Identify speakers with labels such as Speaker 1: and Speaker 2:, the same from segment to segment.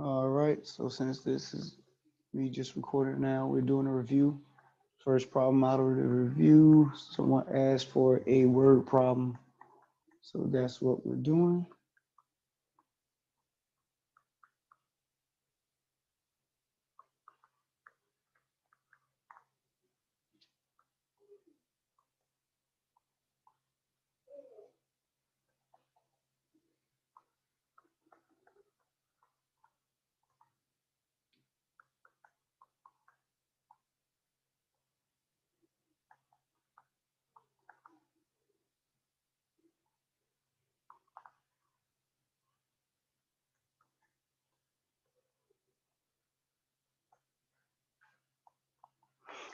Speaker 1: All right, so since this is me just recording now, we're doing a review. First problem out of the review, someone asked for a word problem. So that's what we're doing.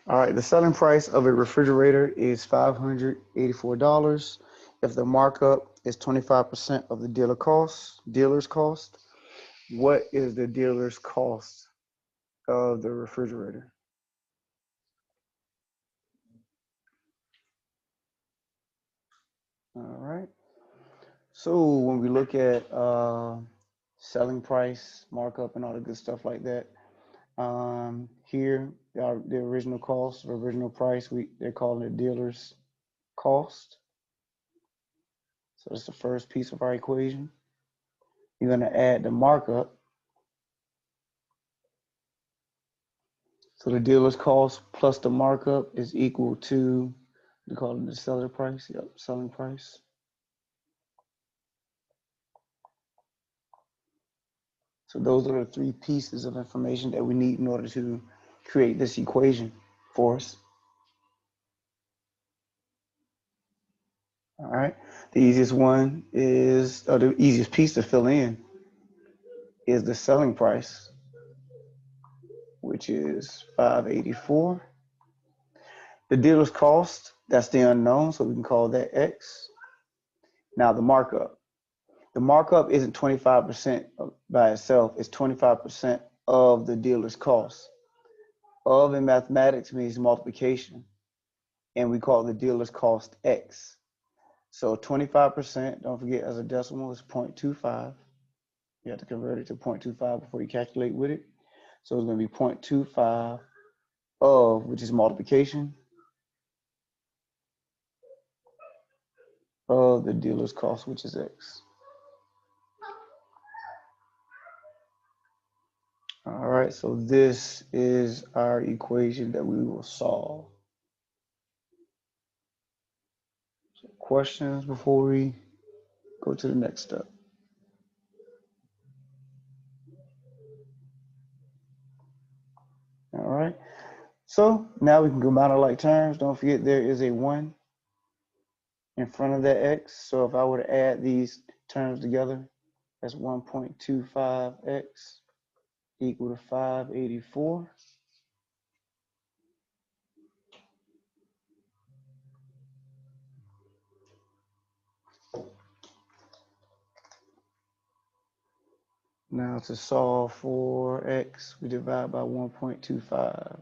Speaker 1: All right, the selling price of a refrigerator is $584. If the markup is 25% of the dealer's cost, what is the dealer's cost of the refrigerator? All right. So when we look at selling price, markup, and all the good stuff like that, here the original cost, or original price, they're calling it dealer's cost. So that's the first piece of our equation. You're going to add the markup. So the dealer's cost plus the markup is equal to, we call it the seller price. Yep, selling price. So those are the three pieces of information that we need in order to create this equation for us. All right. The easiest one is, or the easiest piece to fill in is the selling price, which is 584. The dealer's cost, that's the unknown, so we can call that X. Now the markup. The markup isn't 25% by itself, it's 25% of the dealer's cost. Of in mathematics means multiplication, and we call the dealer's cost X. So 25%, don't forget as a decimal, is 0.25. You have to convert it to 0.25 before you calculate with it. So it's going to be 0.25 of, which is multiplication, of the dealer's cost, which is X. All right, so this is our equation that we will solve. So questions before we go to the next step? All right, so now we can combine our like terms. Don't forget there is a 1 in front of that X. So if I were to add these terms together, that's 1.25X equal to 584. Now to solve for X, we divide by 1.25.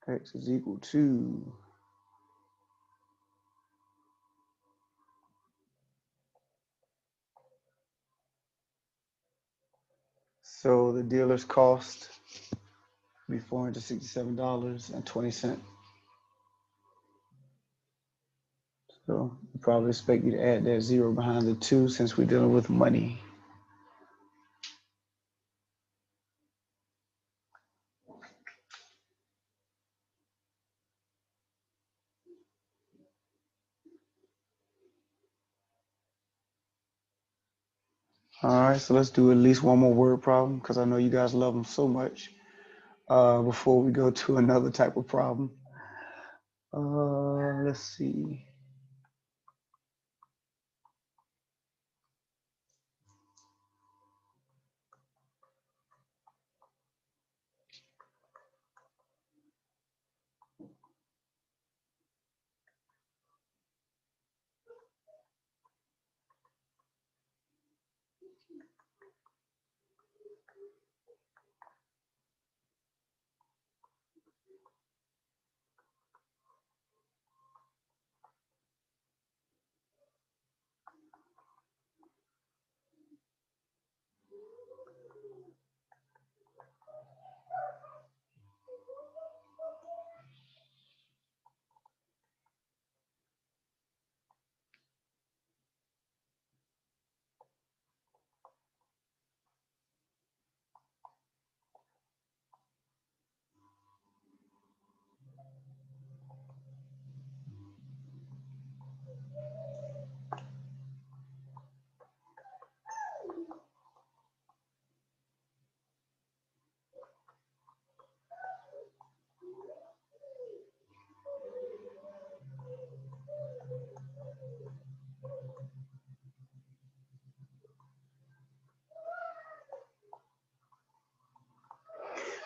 Speaker 1: X is equal to, so the dealer's cost will be $467.20. So we probably expect you to add that 0 behind the 2 since we're dealing with money. All right, so let's do at least one more word problem because I know you guys love them so much before we go to another type of problem. Let's see.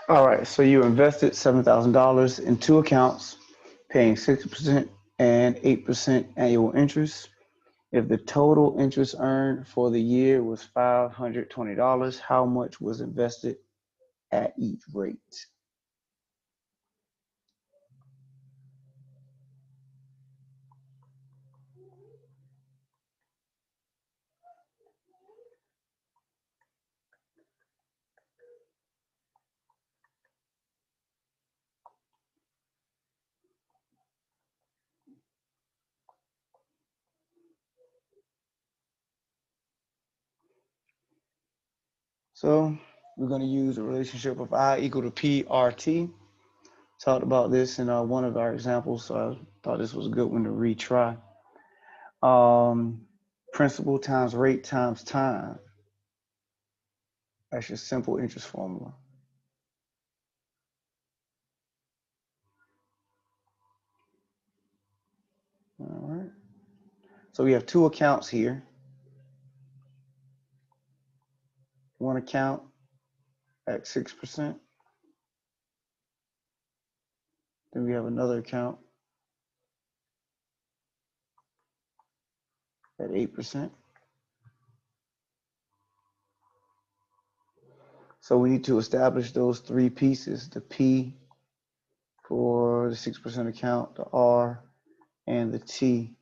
Speaker 1: All right, so you invested $7,000 in two accounts, paying 6% and 8% annual interest. If the total interest earned for the year was $520, how much was invested at each rate? So we're going to use the relationship of I equal to PRT. Talked about this in one of our examples, so I thought this was a good one to retry. Principal times rate times time. That's your simple interest formula. All right. So we have two accounts here. One account at 6%. Then we have another account at 8%. So we need to establish those three pieces, the P for the 6% account, the R, and the T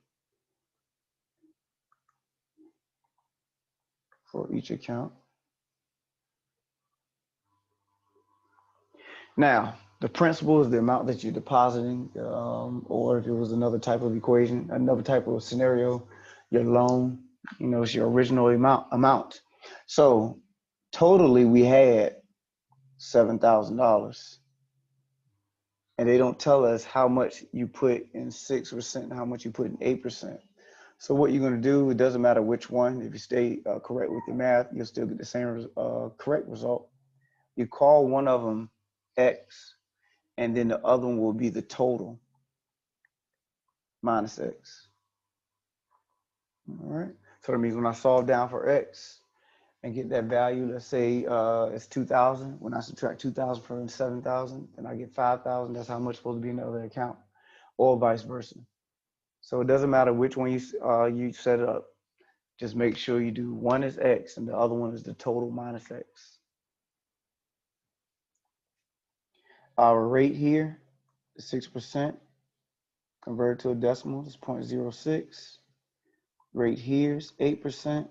Speaker 1: for each account. Now, the principal is the amount that you're depositing, or if it was another type of equation, another type of scenario, your loan, it's your original amount. So totally we had $7,000. And they don't tell us how much you put in 6% and how much you put in 8%. So what you're going to do, it doesn't matter which one. If you stay correct with your math, you'll still get the same correct result. You call one of them X, and then the other one will be the total minus X. All right. So that means when I solve down for X and get that value, let's say it's 2,000. When I subtract 2,000 from 7,000, then I get 5,000. That's how much is supposed to be in the other account, or vice versa. So it doesn't matter which one you set up. Just make sure you do one is X and the other one is the total minus X. Our rate here is 6%. Convert to a decimal is 0.06. Rate here is 8%.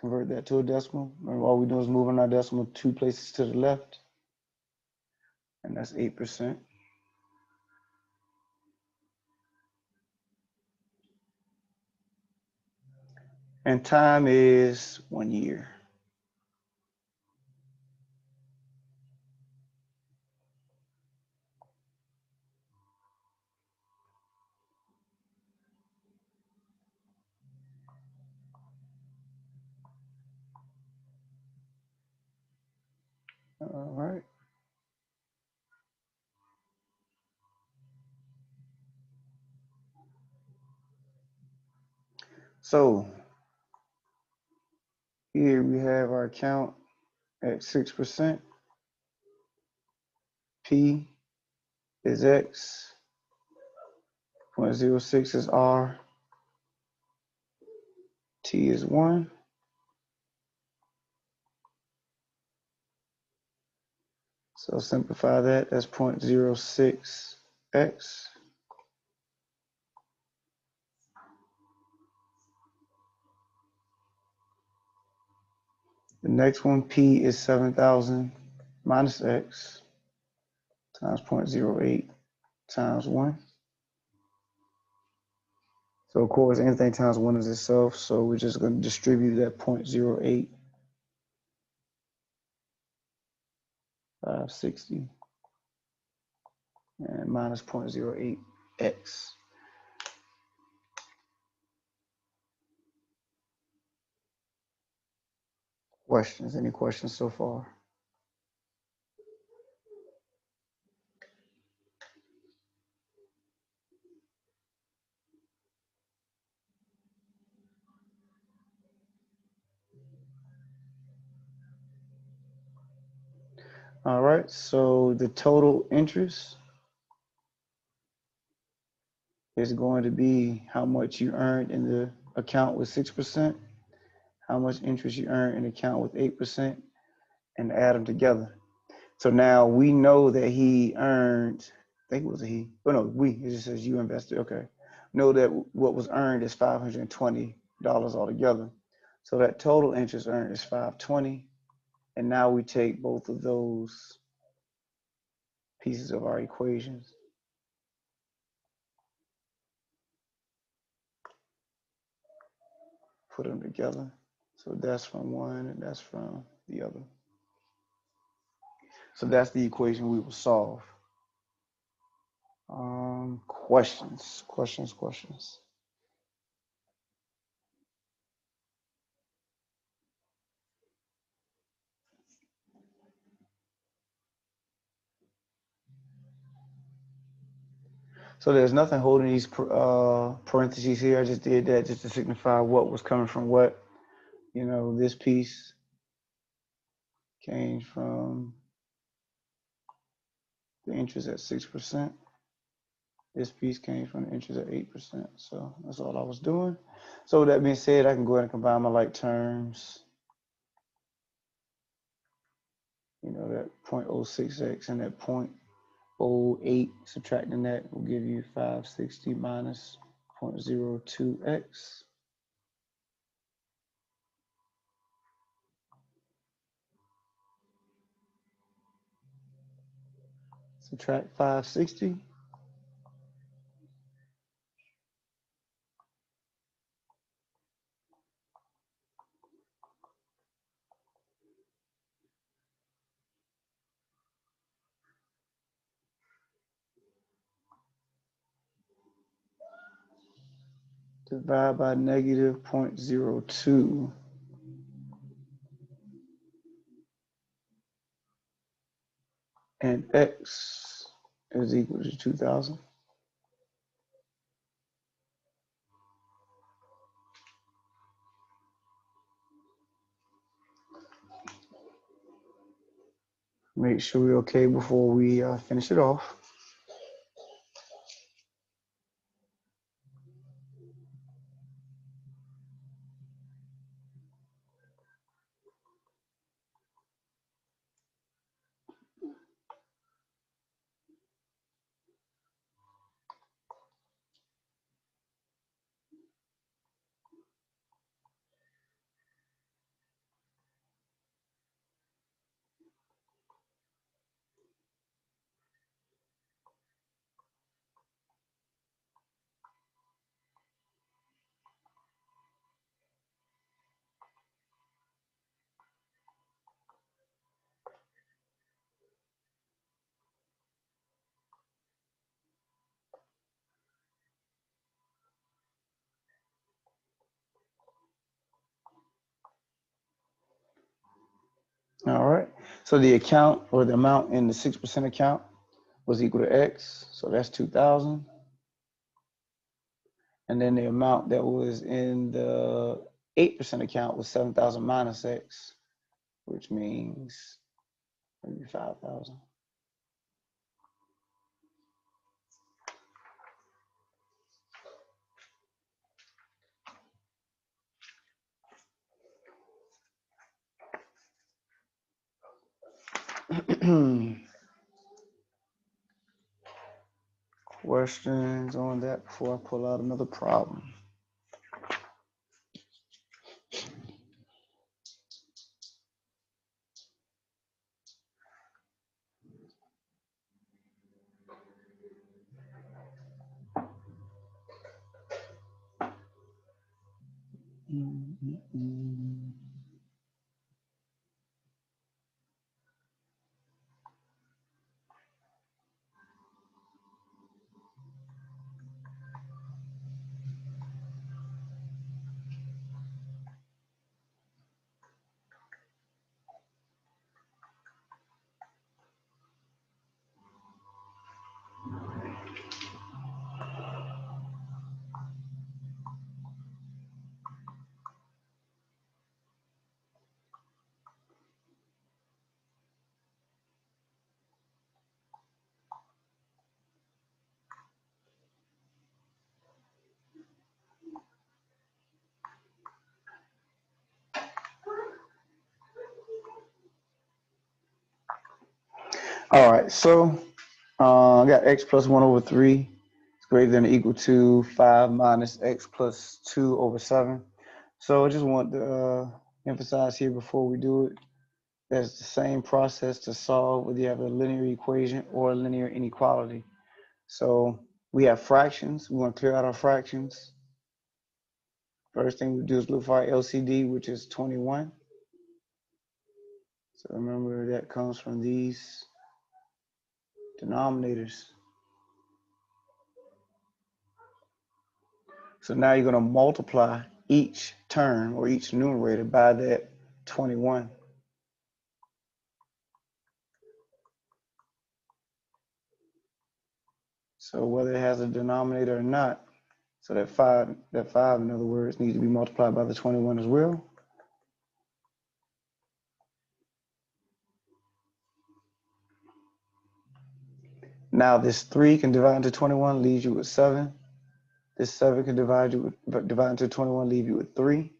Speaker 1: Convert that to a decimal. Remember, all we're doing is moving our decimal 2 places to the left. And that's 8%. And time is 1 year. All right. So here we have our account at 6%. P is X. 0.06 is R. T is 1. So simplify that. That's 0.06x. The next one, P, is 7,000 minus x times 0.08 times 1. So of course, anything times 1 is itself. So we're just going to distribute that 0.08, 560, and minus 0.08x. questions? Any questions so far? All right, so the total interest is going to be how much you earned in the account with 6%, how much interest you earned in the account with 8%, and add them together. So now we know that he earned, I think it was a he, but no, it just says you invested, okay. Know that what was earned is $520 altogether. So that total interest earned is 520. And now we take both of those pieces of our equations, put them together. So that's from one and that's from the other. So that's the equation we will solve. Questions. So there's nothing holding these parentheses here. I just did that just to signify what was coming from what. You know, this piece came from the interest at 6%. This piece came from the interest at 8%. So that's all I was doing. So with that being said, I can go ahead and combine my like terms. You know, that 0.06x and that 0.08, subtracting that will give you 560 minus 0.02x. Subtract 560. Divide by negative 0.02. And x is equal to 2,000. Make sure we're okay before we finish it off. All right. So the account or the amount in the 6% account was equal to x. So that's 2,000. And then the amount that was in the 8% account was 7,000 minus x, which means maybe 5,000. Questions on that before I pull out another problem? All right, so I got x plus 1 over 3 is greater than or equal to 5 minus x plus 2 over 7. So I just want to emphasize here before we do it, that's the same process to solve whether you have a linear equation or a linear inequality. So we have fractions. We want to clear out our fractions. First thing we do is look for our LCD, which is 21. So remember that comes from these denominators. So now you're going to multiply each term or each numerator by that 21. So whether it has a denominator or not, so that 5 in other words needs to be multiplied by the 21 as well. Now this 3 can divide into 21, leaves you with 7. This 7 can divide into 21, leave you with 3.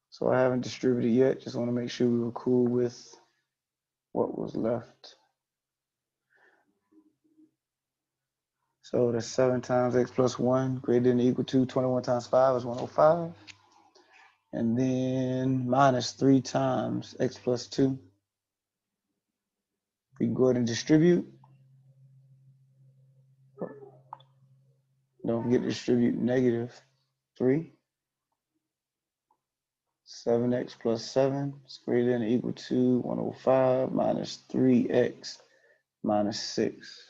Speaker 1: So I haven't distributed yet. Just want to make sure we were cool with what was left. So that's 7 times x plus 1 greater than or equal to 21 times 5 is 105. And then minus 3 times x plus 2. We can go ahead and distribute. Don't forget to distribute negative 3. 7x plus 7 is greater than or equal to 105 minus 3x minus 6.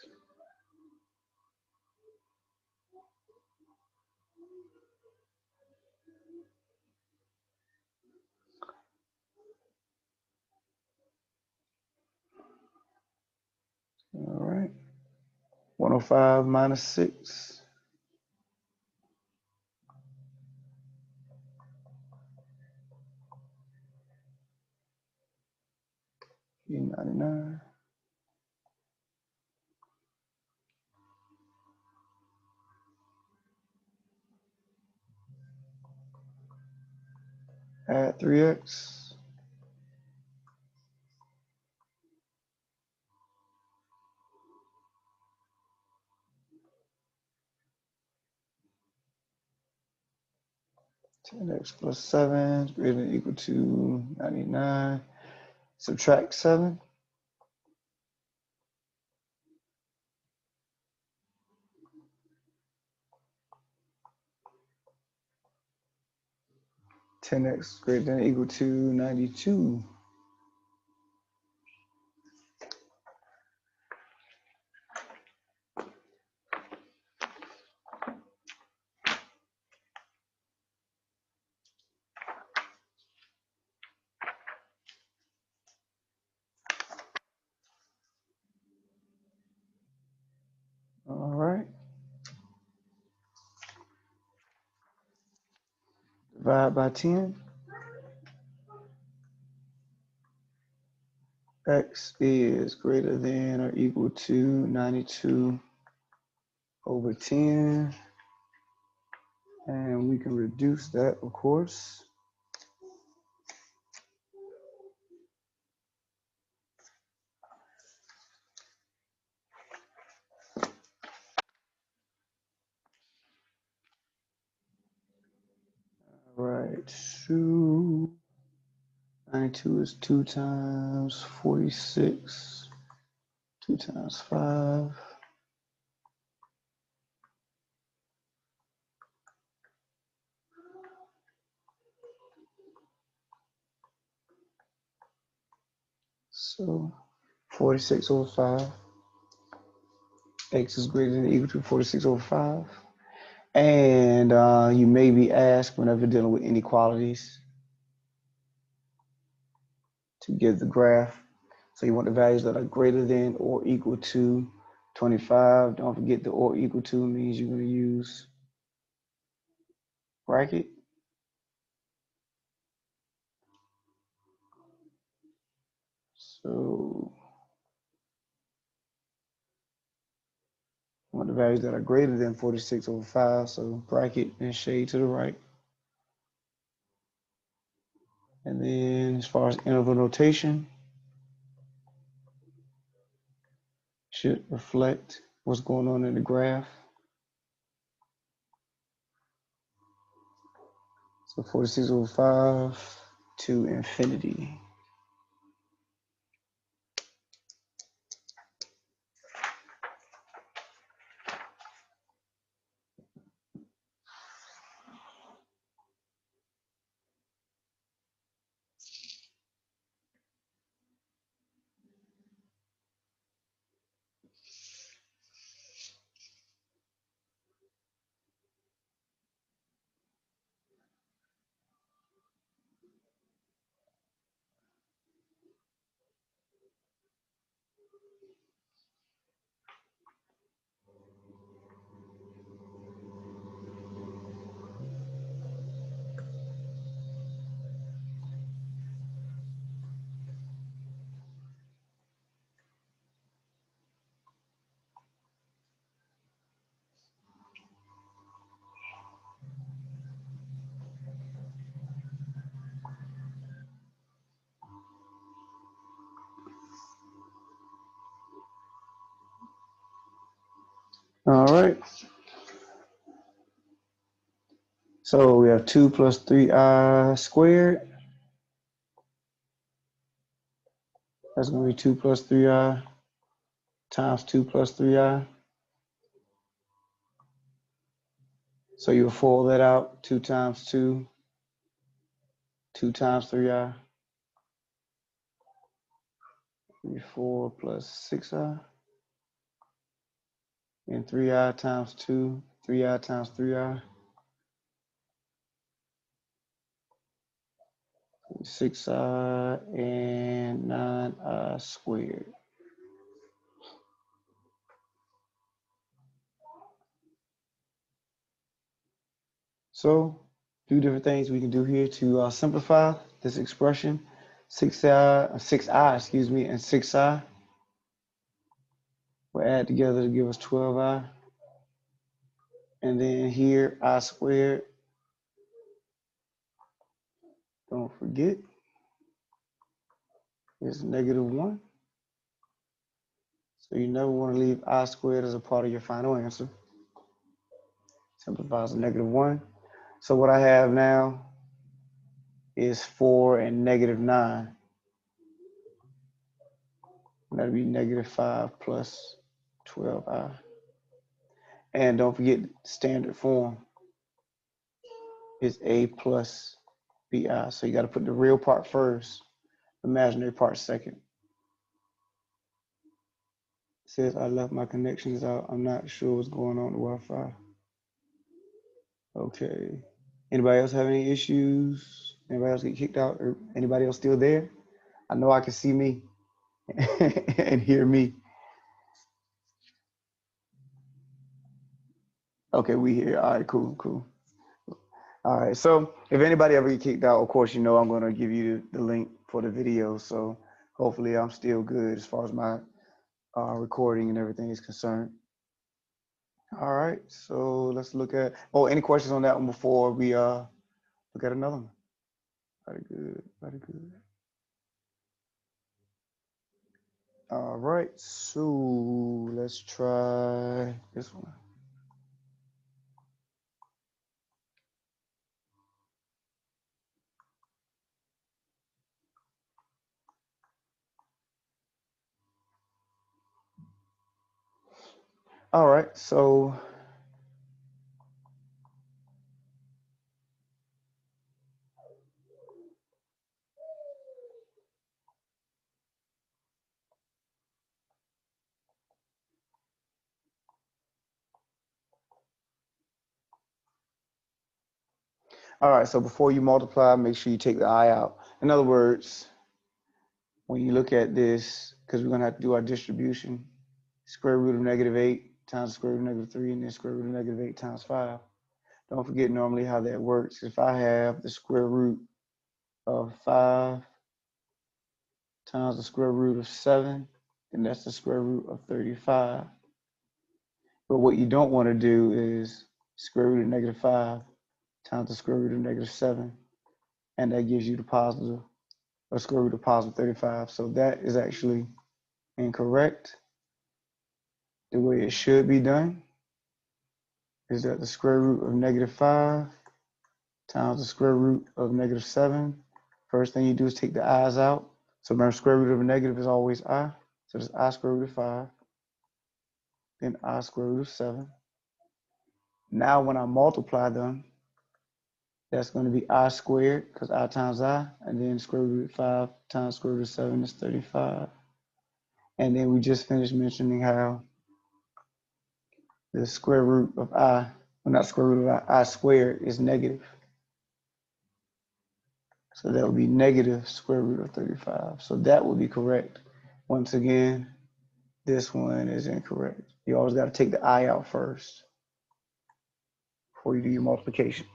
Speaker 1: All right. 105 minus 6. 99. Add 3x. Ten x plus 7 is greater than or equal to 99. Subtract 7. Ten x greater than or equal to 92. All right. Divide by 10. X is greater than or equal to 92 over 10. And we can reduce that, of course. All right, 92 is 2 times 46, 2 times 5. So 46 over 5. X is greater than or equal to 46 over 5. And you may be asked whenever dealing with inequalities to give the graph. So you want the values that are greater than or equal to 25. Don't forget the or equal to means you're going to use bracket. So I want the values that are greater than 46 over 5, so bracket and shade to the right. And then as far as interval notation, should reflect what's going on in the graph. So 46 over 5 to infinity. All right. So we have 2 plus 3i squared. That's going to be 2 plus 3i times 2 plus 3i. So you'll fold that out, 2 times 2, 2 times 3i. 4 plus 6i. And 3i times 2, 3i times 3i. 6i and 9i squared. So, two different things we can do here to simplify this expression. 6i, and 6i will add together to give us 12i. And then here, I squared, don't forget, is -1. So you never want to leave I squared as a part of your final answer. Simplifies to -1. So what I have now is 4 and -9. That'd be -5 plus 12i. And don't forget, standard form is a plus bi. So you got to put the real part first, imaginary part second. It says I left my connections out. I'm not sure what's going on with Wi-Fi. Okay. Anybody else have any issues? Anybody else get kicked out? Or anybody else still there? I know I can see me and hear me. Okay, we here. All right, cool, cool. All right, so if anybody ever get kicked out, of course, you know I'm going to give you the link for the video. So hopefully I'm still good as far as my recording and everything is concerned. All right, so let's look at, any questions on that one before we look at another one? Very good, very good. All right, so let's try this one. All right, so before you multiply, make sure you take the I out. In other words, when you look at this, because we're going to have to do our distribution, square root of -8 times the square root of -3, and then square root of -8 times 5. Don't forget normally how that works. If I have the square root of 5 times the square root of 7, then that's the square root of 35. But what you don't want to do is square root of negative 5 times the square root of negative 7, and that gives you the positive, or square root of positive 35. So that is actually incorrect. The way it should be done is that the square root of negative 5 times the square root of negative 7. First thing you do is take the i's out. So remember, square root of a negative is always I. So there's I square root of 5, then I square root of 7. Now when I multiply them, that's going to be I squared, because I times I, and then square root of 5 times square root of 7 is 35. And then we just finished mentioning how the square root of I, well, not square root of I squared is negative. So that would be negative square root of 35. So that would be correct. Once again, this one is incorrect. You always got to take the I out first before you do your multiplication.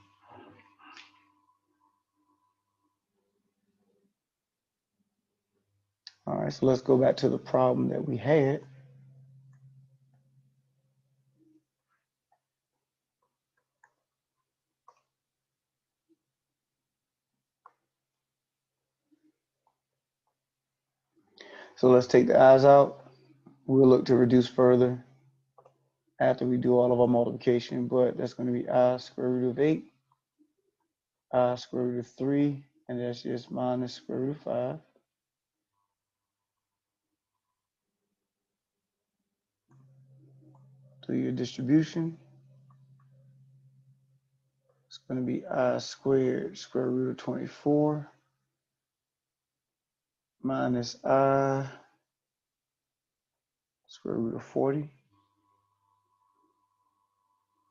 Speaker 1: All right, so let's go back to the problem that we had. So let's take the i's out. We'll look to reduce further after we do all of our multiplication, but that's going to be I square root of 8, I square root of 3, and that's just minus square root of 5. Do your distribution. It's going to be I squared square root of 24 minus I square root of 40.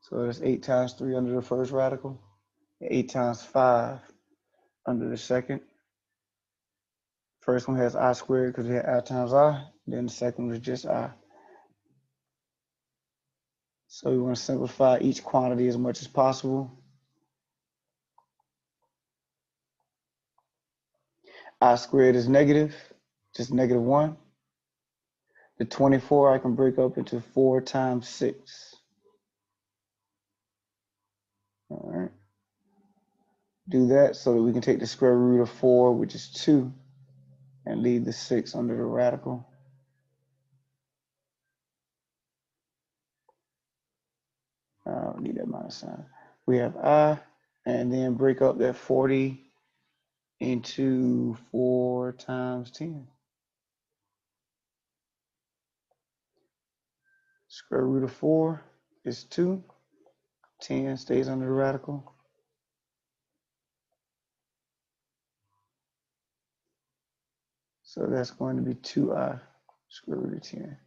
Speaker 1: So that's 8 times 3 under the first radical, 8 times 5 under the second. First one has I squared because we had I times I, then the second was just I. So we want to simplify each quantity as much as possible. I squared is negative, just negative 1. The 24 I can break up into 4 times 6. All right. Do that so that we can take the square root of 4, which is 2, and leave the 6 under the radical. I don't need that minus sign. We have I, and then break up that 40 into 4 times 10. Square root of 4 is 2. 10 stays under the radical. So that's going to be 2i square root of 10.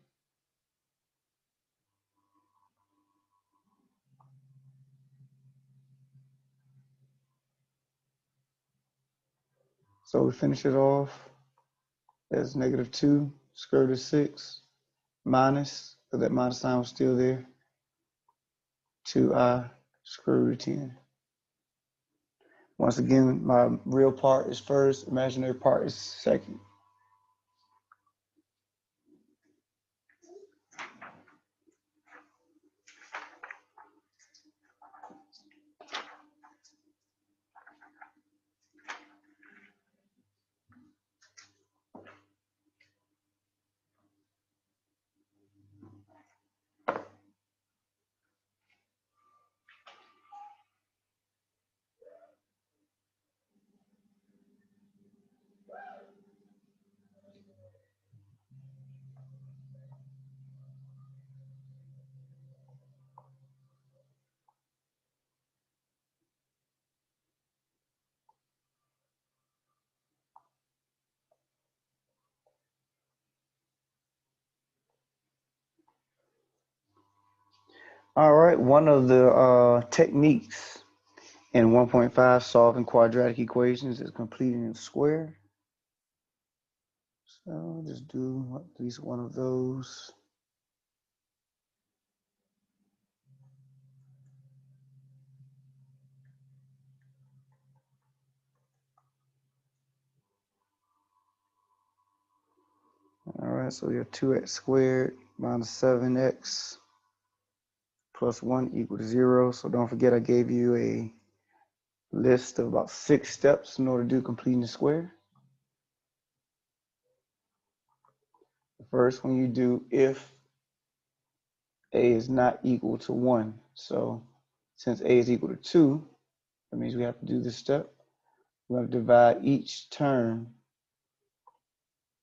Speaker 1: So we finish it off as negative 2 square root of 6 minus, because that minus sign was still there, 2i square root of 10. Once again, my real part is first, imaginary part is second. All right, one of the techniques in 1.5 solving quadratic equations is completing a square. So I'll just do at least one of those. All right, so we have 2x squared minus 7x plus 1 equal to 0. So don't forget I gave you a list of about 6 steps in order to do completing the square. First, when you do if a is not equal to 1. So since a is equal to 2, that means we have to do this step. We're going to divide each term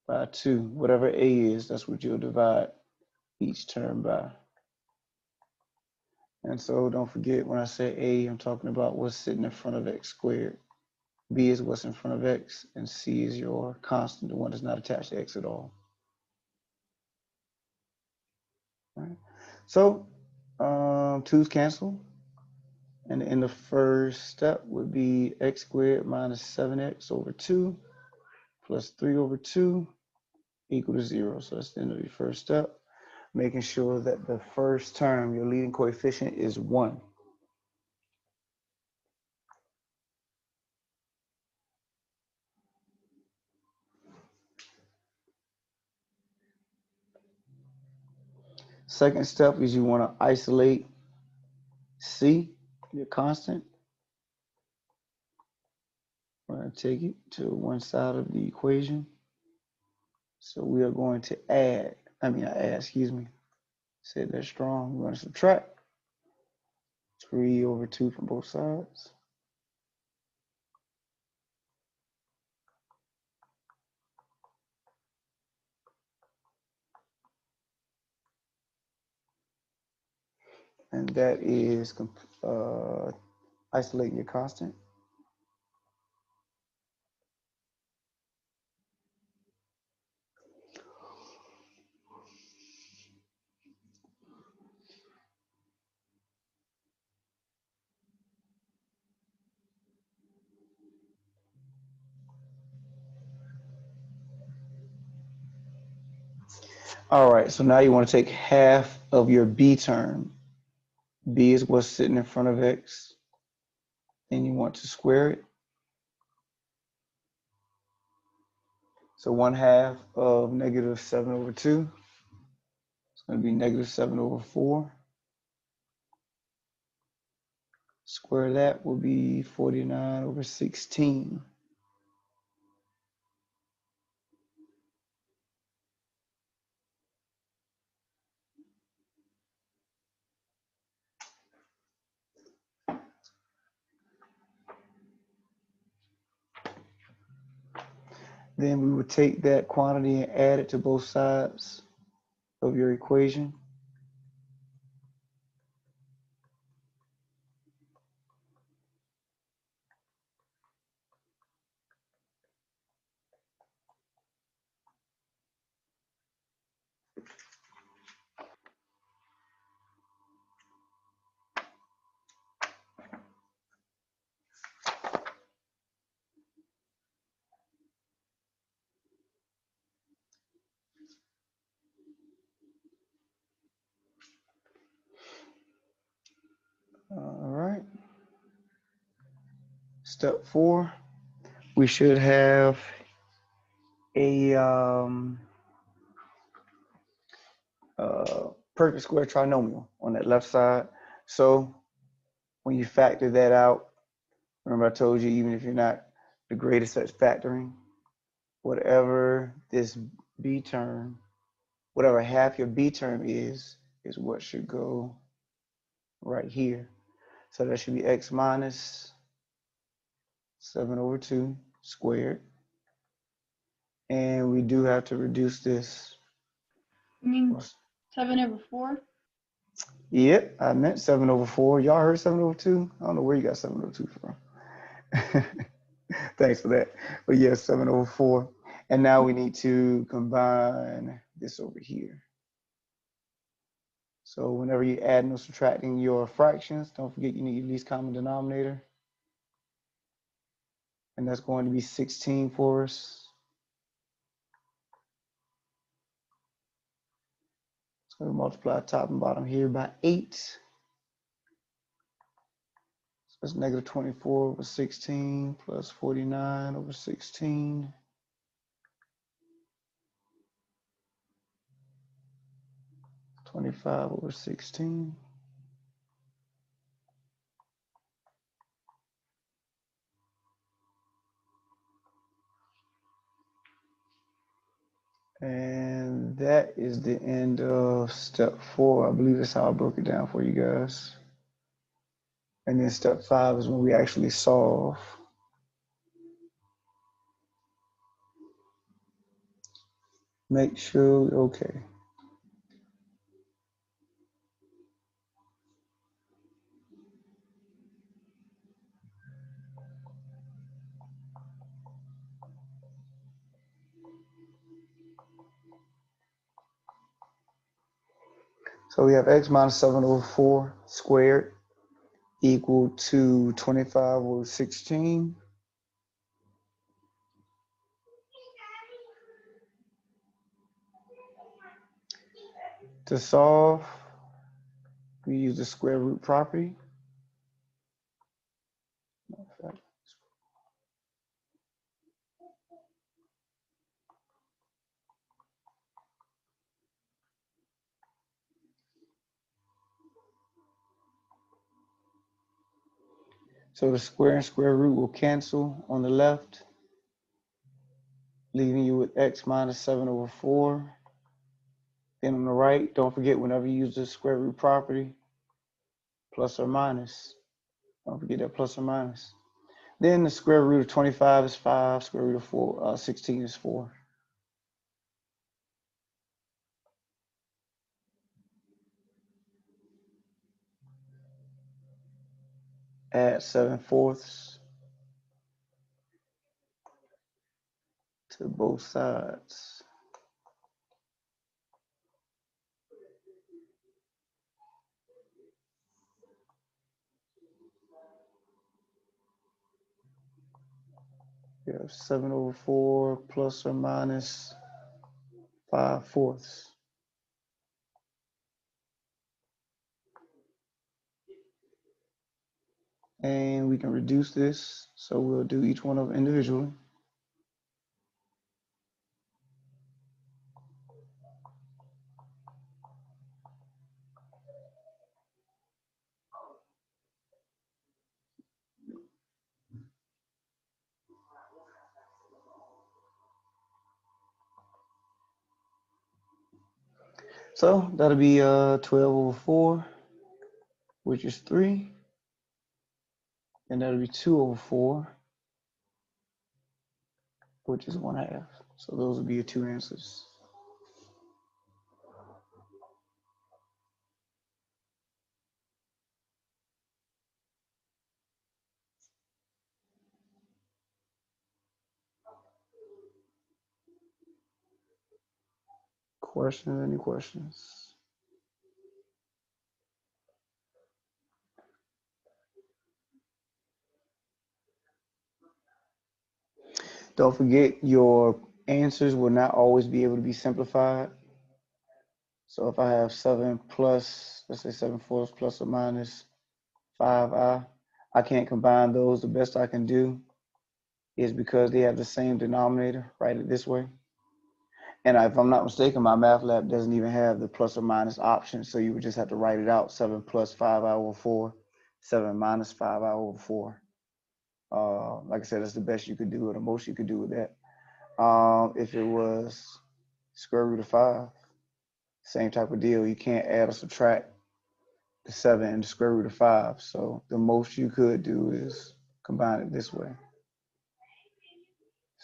Speaker 1: by 2. Whatever a is, that's what you'll divide each term by. And so don't forget, when I say a, I'm talking about what's sitting in front of x squared. B is what's in front of x, and c is your constant, the one that's not attached to x at all. All right. So 2's cancel. And in the first step would be x squared minus 7x over 2 plus 3 over 2 equal to 0. So that's the end of the first step. Making sure that the first term, your leading coefficient, is 1. Second step is you want to isolate c, your constant. We're going to take it to one side of the equation. So we are going to say that strong. We're going to subtract 3 over 2 from both sides. And that is isolating your constant. All right, so now you want to take half of your b term. B is what's sitting in front of x, and you want to square it. So 1/2 of negative 7 over 2 is going to be negative 7 over 4. Square that will be 49 over 16. Then we would take that quantity and add it to both sides of your equation. All right. Step 4, we should have a perfect square trinomial on that left side. So when you factor that out, remember I told you, even if you're not the greatest at factoring, whatever this b term, whatever half your b term is what should go right here. So that should be x minus 7 over 2 squared. And we do have to reduce this.
Speaker 2: You mean 7 over 4?
Speaker 1: Yep, I meant 7 over 4. Y'all heard 7 over 2? I don't know where you got 7 over 2 from. Thanks for that. But yes, 7 over 4. And now we need to combine this over here. So whenever you're adding or subtracting your fractions, don't forget you need your least common denominator. And that's going to be 16 for us. It's going to multiply top and bottom here by 8. So that's negative 24 over 16 plus 49 over 16. 25 over 16. And that is the end of step 4. I believe that's how I broke it down for you guys. And then step 5 is when we actually solve. Make sure we're okay. So we have x minus 7 over 4 squared equal to 25 over 16. To solve, we use the square root property. So the square and square root will cancel on the left, leaving you with x minus 7 over 4. Then on the right, don't forget whenever you use the square root property, plus or minus. Don't forget that plus or minus. Then the square root of 25 is 5, square root of 16 is 4. Add 7/4 to both sides. We have 7 over 4 plus or minus 5/4. And we can reduce this, so we'll do each one of them individually. So that'll be 12 over 4, which is 3. And that'll be 2 over 4, which is 1/2. So those will be your two answers. Questions? Any questions? Don't forget your answers will not always be able to be simplified. So if I have 7 plus, let's say 7/4 plus or minus 5i, I can't combine those. The best I can do is, because they have the same denominator, write it this way. And if I'm not mistaken, my math lab doesn't even have the plus or minus option. So you would just have to write it out: 7 plus 5i over 4, 7 minus 5i over 4. Like I said, that's the best you could do, or the most you could do with that. If it was square root of 5, same type of deal. You can't add or subtract the 7 and the square root of 5. So the most you could do is combine it this way.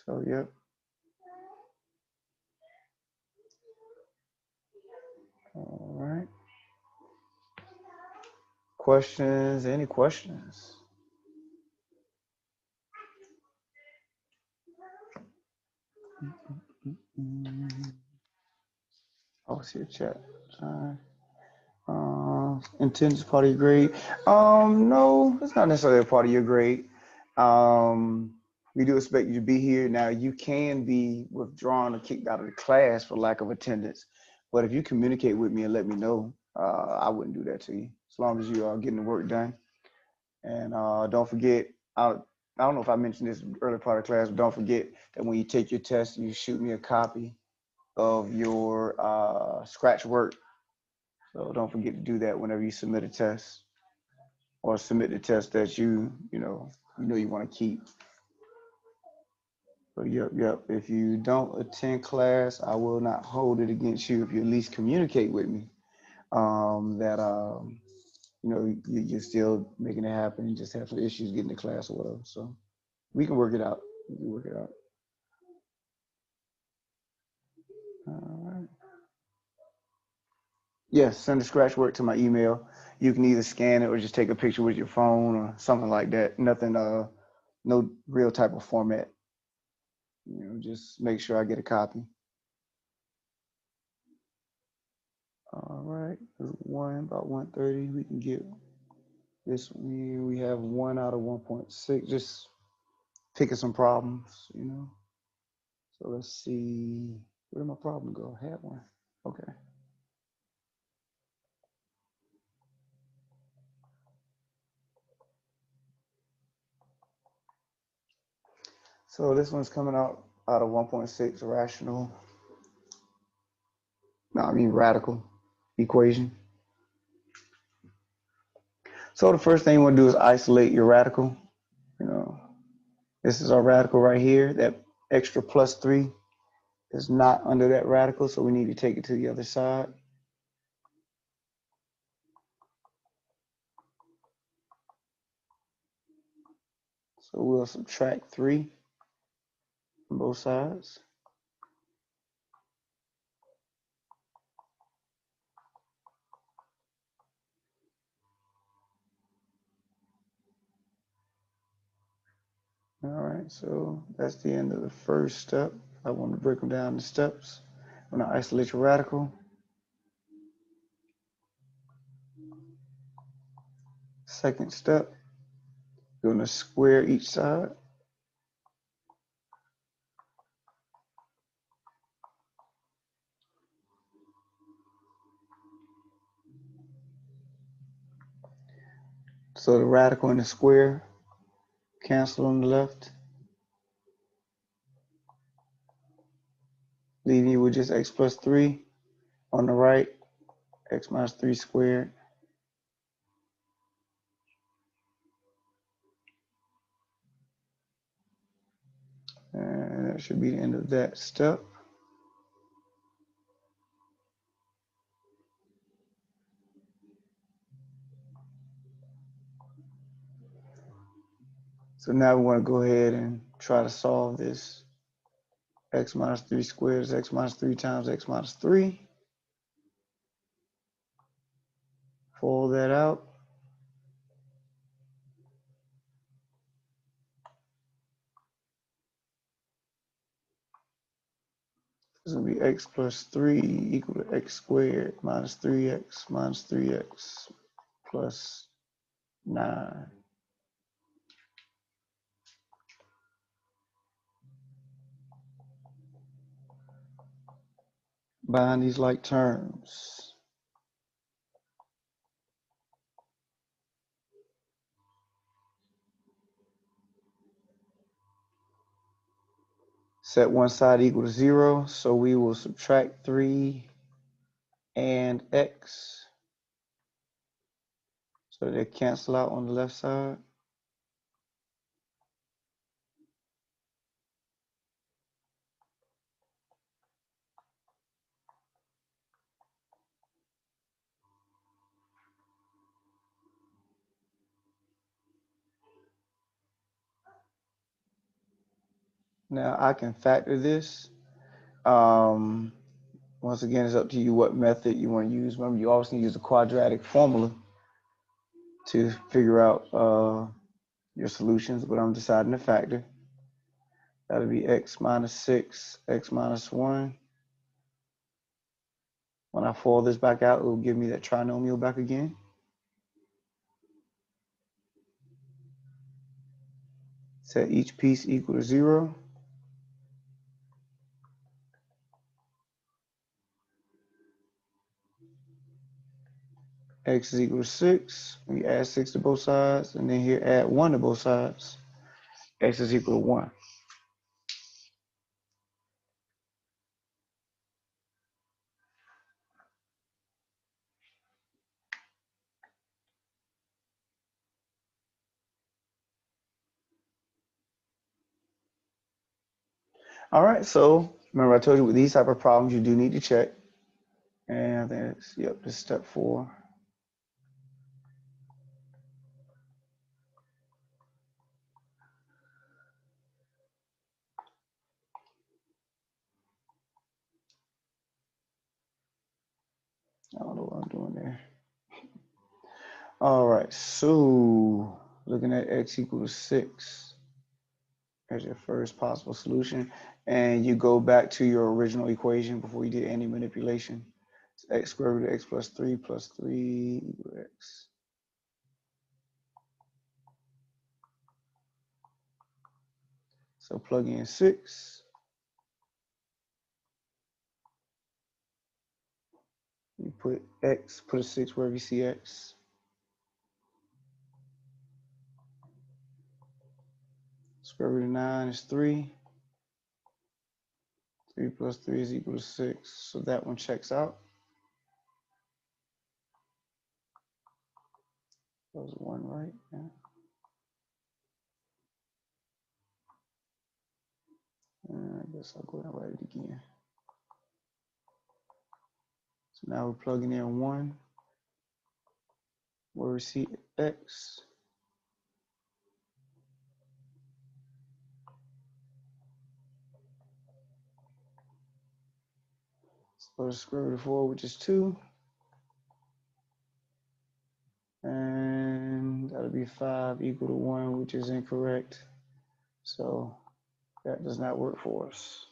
Speaker 1: So, yep. All right. Questions? Any questions? Oh, see a chat. Intent is part of your grade. No, it's not necessarily a part of your grade. We do expect you to be here. Now, you can be withdrawn or kicked out of the class for lack of attendance, but if you communicate with me and let me know, I wouldn't do that to you, as long as you are getting the work done. And don't forget, I don't know if I mentioned this early part of class, but don't forget that when you take your test, you shoot me a copy of your scratch work. So don't forget to do that whenever you submit a test, or submit the test that you want to keep. So yep. If you don't attend class, I will not hold it against you if you at least communicate with me that you're still making it happen. You just have some issues getting to class or whatever. So we can work it out. We can work it out. All right. Yes, send the scratch work to my email. You can either scan it or just take a picture with your phone or something like that. Nothing, no real type of format. Just make sure I get a copy. All right, about 130. We can get this. We have 1 out of 1.6. Just picking some problems. So let's see. Where did my problem go? I had one. Okay. So this one's coming out of 1.6 rational. No, I mean radical equation. So the first thing you want to do is isolate your radical. This is our radical right here. That extra plus 3 is not under that radical, so we need to take it to the other side. So we'll subtract 3 from both sides. All right, so that's the end of the first step. I want to break them down into steps. I'm going to isolate your radical. Second step, you're going to square each side. So the radical and the square cancel on the left, leaving you with just x plus 3. On the right, x minus 3 squared. And that should be the end of that step. So now we want to go ahead and try to solve this. X minus 3 squared is x minus 3 times x minus 3. Fold that out. This will be x plus 3 equal to x squared minus 3x plus 9. Bind these like terms. Set one side equal to 0, so we will subtract 3 and x. So they cancel out on the left side. Now I can factor this. Once again, it's up to you what method you want to use. Remember, you always can use the quadratic formula to figure out your solutions, but I'm deciding to factor. That'll be x minus 6, x minus 1. When I fold this back out, it will give me that trinomial back again. Set each piece equal to 0. X is equal to 6. We add 6 to both sides, and then here add 1 to both sides. X is equal to 1. All right, so remember I told you with these type of problems, you do need to check. And I think it's, yep, this is step 4. I don't know what I'm doing there. All right, so looking at x equals 6 as your first possible solution. And you go back to your original equation before you did any manipulation. It's x squared root of x plus 3 equals x. So plug in 6. You put x, put a 6 wherever you see x. Square root of 9 is 3. 3 plus 3 is equal to 6. So that one checks out. That was 1, right? Yeah. I guess I'll go ahead and write it again. So now we're plugging in 1 where we see x. So the square root of 4, which is 2. And that'll be 5 equal to 1, which is incorrect. So that does not work for us.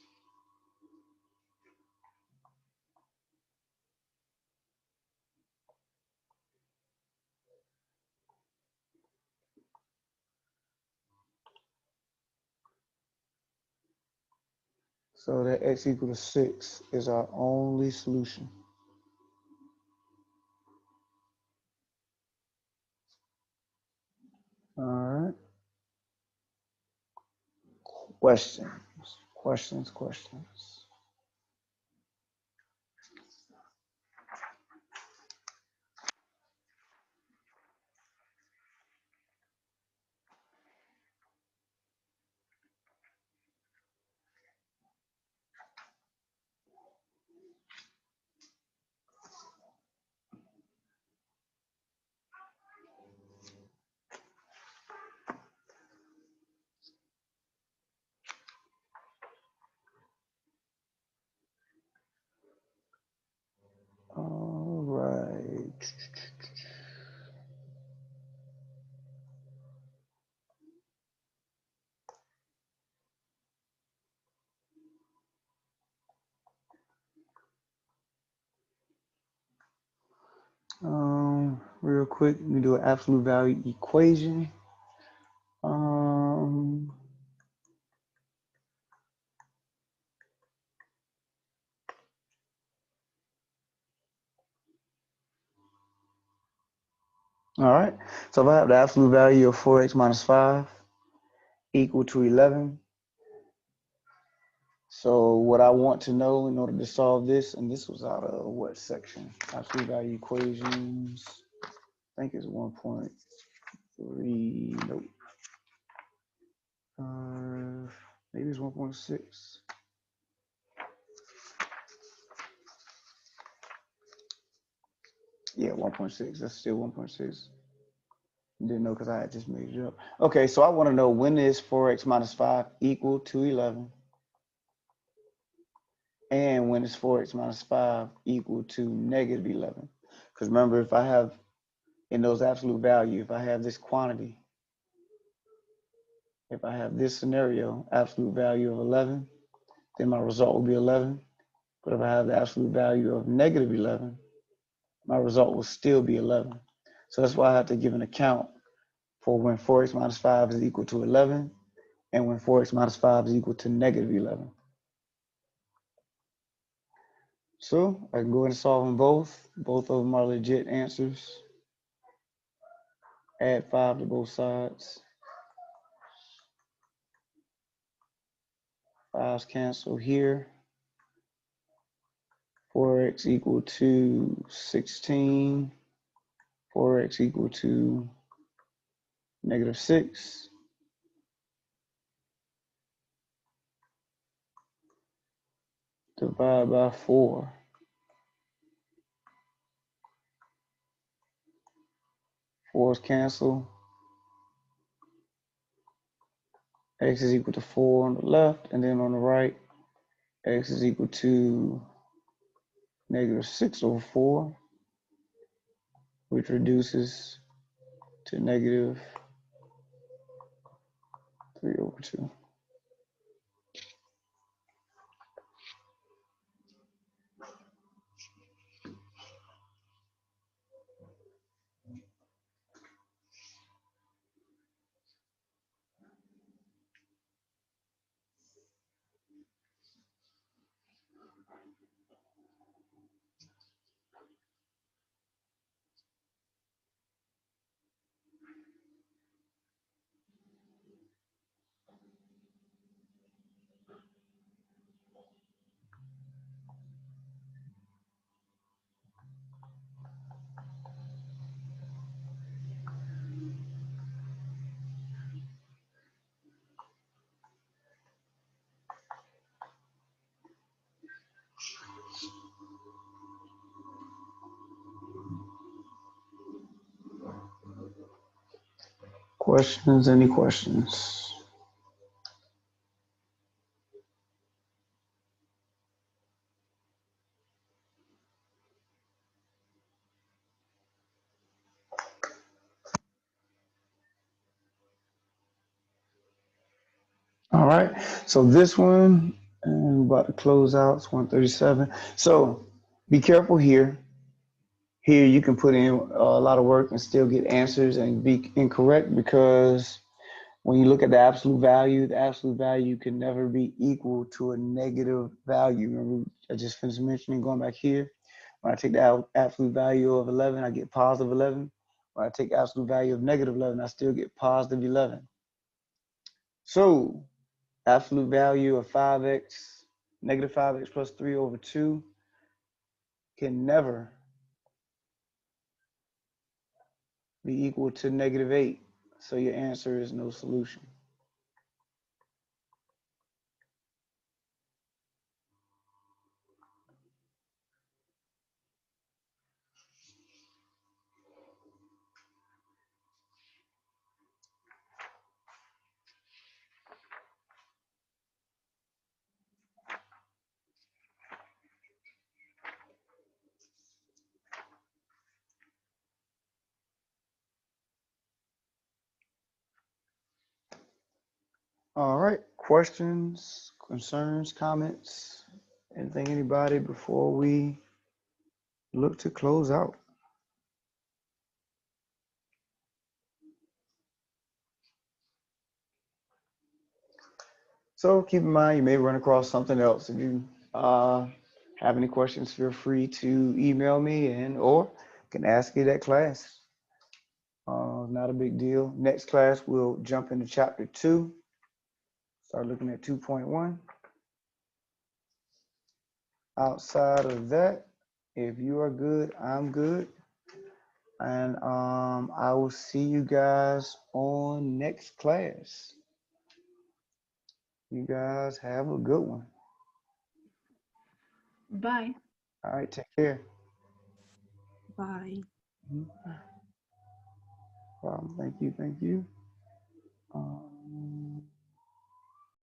Speaker 1: So that x equal to 6 is our only solution. All right. Questions. All right. Real quick, we do an absolute value equation. All right, so if I have the absolute value of 4x minus 5 equal to 11, so what I want to know in order to solve this, and this was out of what section? Absolute value equations, I think it's 1.3, nope. Maybe it's 1.6. Yeah, 1.6, that's still 1.6. Didn't know because I had just made it up. Okay, so I want to know when is 4x minus 5 equal to 11? And when is 4x minus 5 equal to negative 11? Because remember, if I have in those absolute value, if I have this quantity, if I have this scenario, absolute value of 11, then my result will be 11. But if I have the absolute value of negative 11, my result will still be 11. So that's why I have to give an account for when 4x minus 5 is equal to 11 and when 4x minus 5 is equal to negative 11. So I can go ahead and solve them both. Both of them are legit answers. Add 5 to both sides. 5's cancel here. 4x equal to 16. 4x equal to negative 6. divide by 4. 4's cancel. X is equal to 4 on the left, and then on the right, x is equal to negative 6 over 4, which reduces to negative 3 over 2. Questions? Any questions? All right, so this one, and about to close out, it's 137. So be careful here. Here you can put in a lot of work and still get answers and be incorrect, because when you look at the absolute value can never be equal to a negative value. Remember, I just finished mentioning going back here. When I take the absolute value of 11, I get positive 11. When I take the absolute value of negative 11, I still get positive 11. So absolute value of 5x, negative 5x plus 3 over 2 can never be equal to negative 8. So your answer is no solution. All right, questions, concerns, comments, anything, anybody, before we look to close out? So keep in mind, you may run across something else. If you have any questions, feel free to email me or can ask it at class. Not a big deal. Next class, we'll jump into chapter 2. Start looking at 2.1. Outside of that, if you are good, I'm good. And I will see you guys on next class. You guys have a good one.
Speaker 2: Bye.
Speaker 1: All right, take care.
Speaker 3: Bye.
Speaker 1: Thank you.